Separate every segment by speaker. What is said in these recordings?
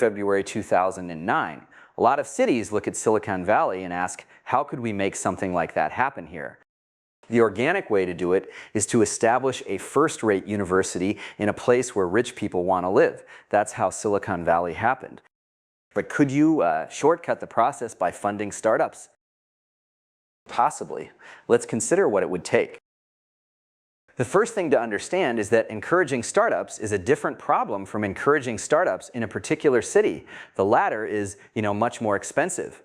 Speaker 1: February 2009. A lot of cities look at Silicon Valley and ask, how could we make something like that happen here? The organic way to do it is to establish a first-rate university in a place where rich people want to live. That's how Silicon Valley happened. But could you shortcut the process by funding startups? Possibly. Let's consider what it would take. The first thing to understand is that encouraging startups is a different problem from encouraging startups in a particular city. The latter is, much more expensive.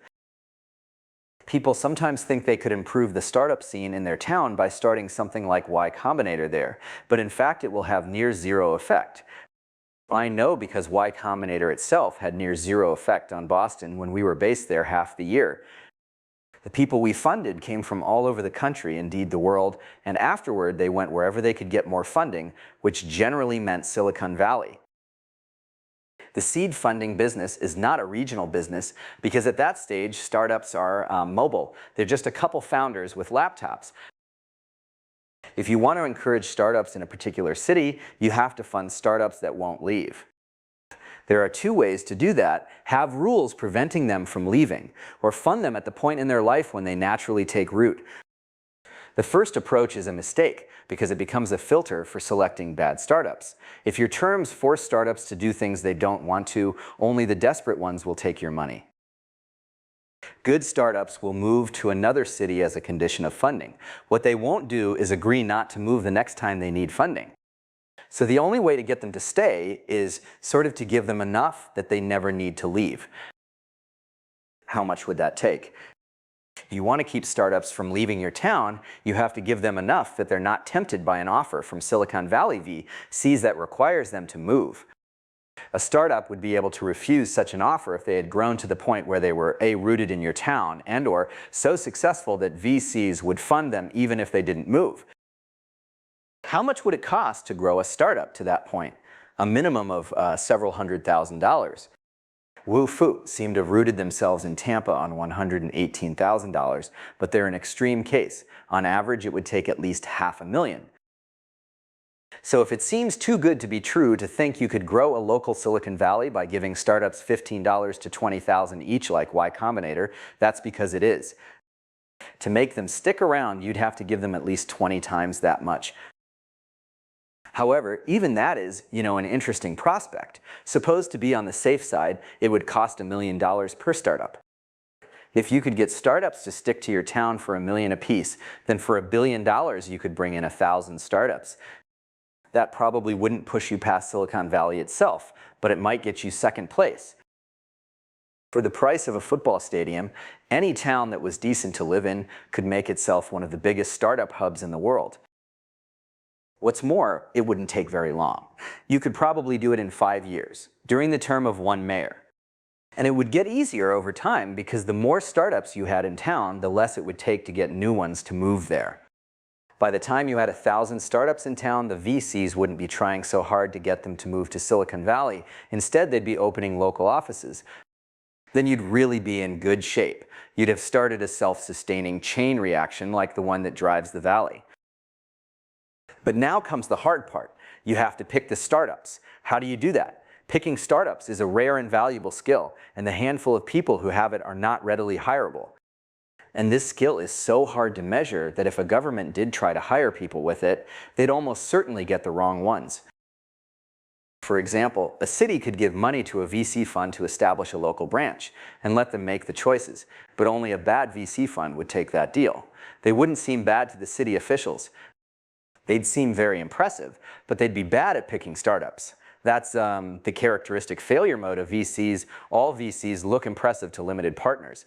Speaker 1: People sometimes think they could improve the startup scene in their town by starting something like Y Combinator there, but in fact it will have near zero effect. I know because Y Combinator itself had near zero effect on Boston when we were based there half the year. The people we funded came from all over the country, indeed the world, and afterward they went wherever they could get more funding, which generally meant Silicon Valley. The seed funding business is not a regional business because at that stage startups are mobile. They're just a couple founders with laptops. If you want to encourage startups in a particular city, you have to fund startups that won't leave. There are two ways to do that: have rules preventing them from leaving, or fund them at the point in their life when they naturally take root. The first approach is a mistake because it becomes a filter for selecting bad startups. If your terms force startups to do things they don't want to, only the desperate ones will take your money. Good startups will move to another city as a condition of funding. What they won't do is agree not to move the next time they need funding. So the only way to get them to stay is sort of to give them enough that they never need to leave. How much would that take? If you want to keep startups from leaving your town, you have to give them enough that they're not tempted by an offer from Silicon Valley VCs that requires them to move. A startup would be able to refuse such an offer if they had grown to the point where they were rooted in your town and/or so successful that VCs would fund them even if they didn't move. How much would it cost to grow a startup to that point? A minimum of several $100,000. Wufoo seemed to have rooted themselves in Tampa on $118,000, but they're an extreme case. On average, it would take at least $500,000. So if it seems too good to be true to think you could grow a local Silicon Valley by giving startups $15 to $20,000 each like Y Combinator, that's because it is. To make them stick around, you'd have to give them at least 20 times that much. However, even that is, an interesting prospect. Suppose to be on the safe side, it would cost $1 million per startup. If you could get startups to stick to your town for $1 million apiece, then for $1 billion you could bring in 1,000 startups. That probably wouldn't push you past Silicon Valley itself, but it might get you second place. For the price of a football stadium, any town that was decent to live in could make itself one of the biggest startup hubs in the world. What's more, it wouldn't take very long. You could probably do it in 5 years, during the term of one mayor. And it would get easier over time because the more startups you had in town, the less it would take to get new ones to move there. By the time you had 1,000 startups in town, the VCs wouldn't be trying so hard to get them to move to Silicon Valley. Instead, they'd be opening local offices. Then you'd really be in good shape. You'd have started a self-sustaining chain reaction like the one that drives the valley. But now comes the hard part. You have to pick the startups. How do you do that? Picking startups is a rare and valuable skill, and the handful of people who have it are not readily hireable. And this skill is so hard to measure that if a government did try to hire people with it, they'd almost certainly get the wrong ones. For example, a city could give money to a VC fund to establish a local branch and let them make the choices, but only a bad VC fund would take that deal. They wouldn't seem bad to the city officials. They'd seem very impressive, but they'd be bad at picking startups. That's the characteristic failure mode of VCs. All VCs look impressive to limited partners.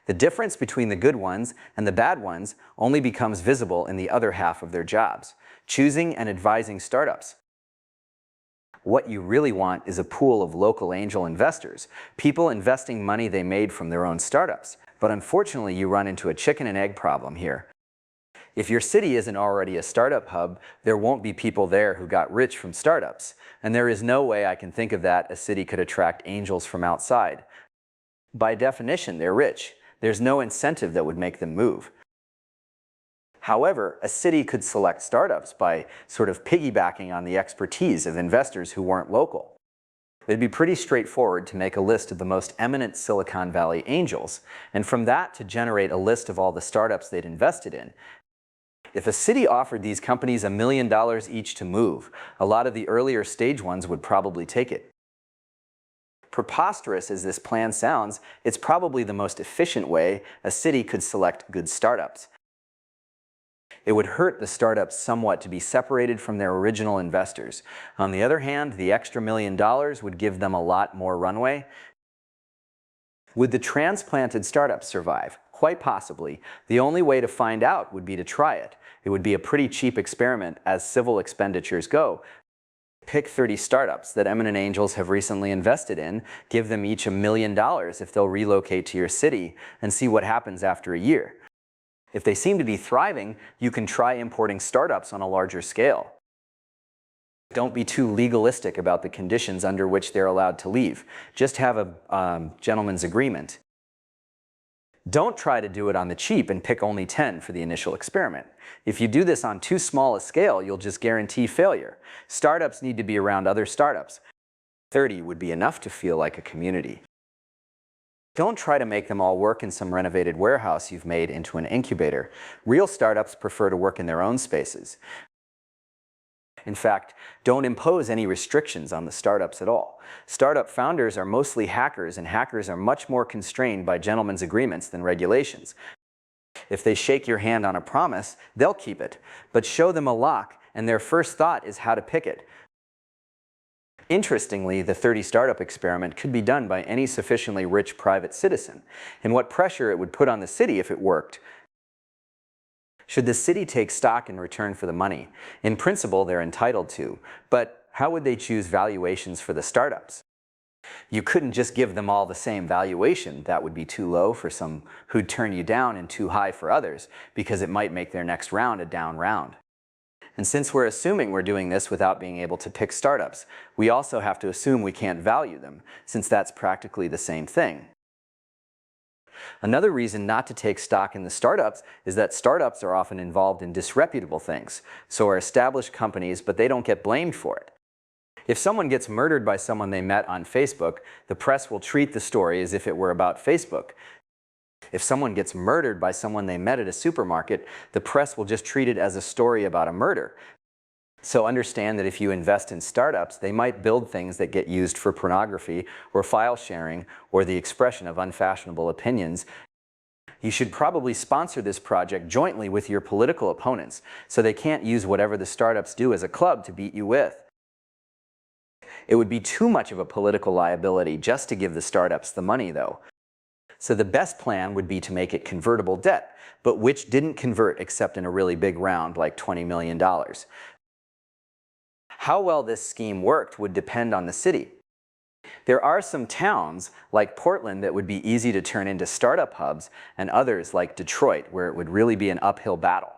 Speaker 1: The difference between the good ones and the bad ones only becomes visible in the other half of their jobs, choosing and advising startups. What you really want is a pool of local angel investors, people investing money they made from their own startups. But unfortunately, you run into a chicken and egg problem here. If your city isn't already a startup hub, there won't be people there who got rich from startups. And there is no way I can think of that a city could attract angels from outside. By definition, they're rich. There's no incentive that would make them move. However, a city could select startups by sort of piggybacking on the expertise of investors who weren't local. It'd be pretty straightforward to make a list of the most eminent Silicon Valley angels, and from that to generate a list of all the startups they'd invested in. If a city offered these companies $1 million each to move, a lot of the earlier stage ones would probably take it. Preposterous as this plan sounds, it's probably the most efficient way a city could select good startups. It would hurt the startups somewhat to be separated from their original investors. On the other hand, the extra $1 million would give them a lot more runway. Would the transplanted startups survive? Quite possibly. The only way to find out would be to try it. It would be a pretty cheap experiment as civil expenditures go. Pick 30 startups that eminent angels have recently invested in, give them each $1 million if they'll relocate to your city, and see what happens after a year. If they seem to be thriving, you can try importing startups on a larger scale. Don't be too legalistic about the conditions under which they're allowed to leave. Just have a gentleman's agreement. Don't try to do it on the cheap and pick only 10 for the initial experiment. If you do this on too small a scale, you'll just guarantee failure. Startups need to be around other startups. 30 would be enough to feel like a community. Don't try to make them all work in some renovated warehouse you've made into an incubator. Real startups prefer to work in their own spaces. In fact, don't impose any restrictions on the startups at all. Startup founders are mostly hackers, and hackers are much more constrained by gentlemen's agreements than regulations. If they shake your hand on a promise, they'll keep it. But show them a lock, and their first thought is how to pick it. Interestingly, the 30 startup experiment could be done by any sufficiently rich private citizen, and what pressure it would put on the city if it worked. Should the city take stock in return for the money? In principle, they're entitled to, but how would they choose valuations for the startups? You couldn't just give them all the same valuation. That would be too low for some who'd turn you down and too high for others, because it might make their next round a down round. And since we're assuming we're doing this without being able to pick startups, we also have to assume we can't value them, since that's practically the same thing. Another reason not to take stock in the startups is that startups are often involved in disreputable things. So are established companies, but they don't get blamed for it. If someone gets murdered by someone they met on Facebook, the press will treat the story as if it were about Facebook. If someone gets murdered by someone they met at a supermarket, the press will just treat it as a story about a murder. So understand that if you invest in startups, they might build things that get used for pornography or file sharing or the expression of unfashionable opinions. You should probably sponsor this project jointly with your political opponents, so they can't use whatever the startups do as a club to beat you with. It would be too much of a political liability just to give the startups the money, though. So the best plan would be to make it convertible debt, but which didn't convert except in a really big round like $20 million. How well this scheme worked would depend on the city. There are some towns, like Portland, that would be easy to turn into startup hubs, and others, like Detroit, where it would really be an uphill battle.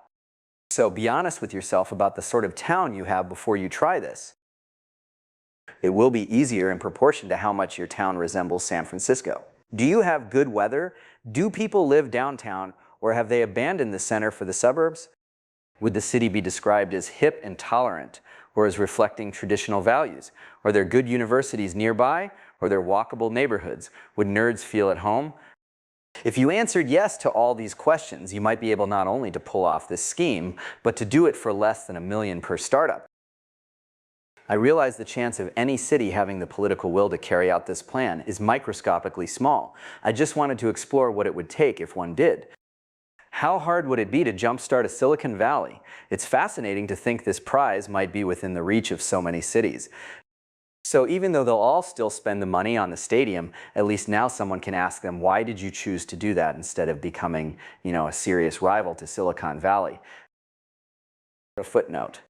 Speaker 1: So be honest with yourself about the sort of town you have before you try this. It will be easier in proportion to how much your town resembles San Francisco. Do you have good weather? Do people live downtown, or have they abandoned the center for the suburbs? Would the city be described as hip and tolerant, or as reflecting traditional values? Are there good universities nearby, or are there walkable neighborhoods? Would nerds feel at home? If you answered yes to all these questions, you might be able not only to pull off this scheme, but to do it for less than $1 million per startup. I realize the chance of any city having the political will to carry out this plan is microscopically small. I just wanted to explore what it would take if one did. How hard would it be to jumpstart a Silicon Valley? It's fascinating to think this prize might be within the reach of so many cities. So even though they'll all still spend the money on the stadium, at least now someone can ask them, why did you choose to do that instead of becoming, a serious rival to Silicon Valley? A footnote.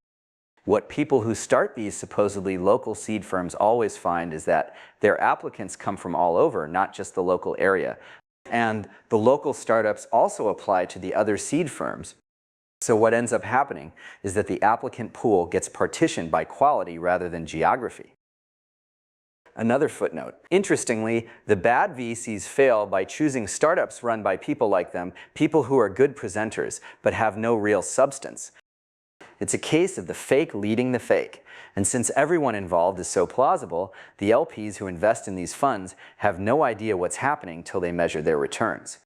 Speaker 1: What people who start these supposedly local seed firms always find is that their applicants come from all over, not just the local area. And the local startups also apply to the other seed firms. So what ends up happening is that the applicant pool gets partitioned by quality rather than geography. Another footnote. Interestingly, the bad VCs fail by choosing startups run by people like them, people who are good presenters but have no real substance. It's a case of the fake leading the fake. And since everyone involved is so plausible, the LPs who invest in these funds have no idea what's happening till they measure their returns.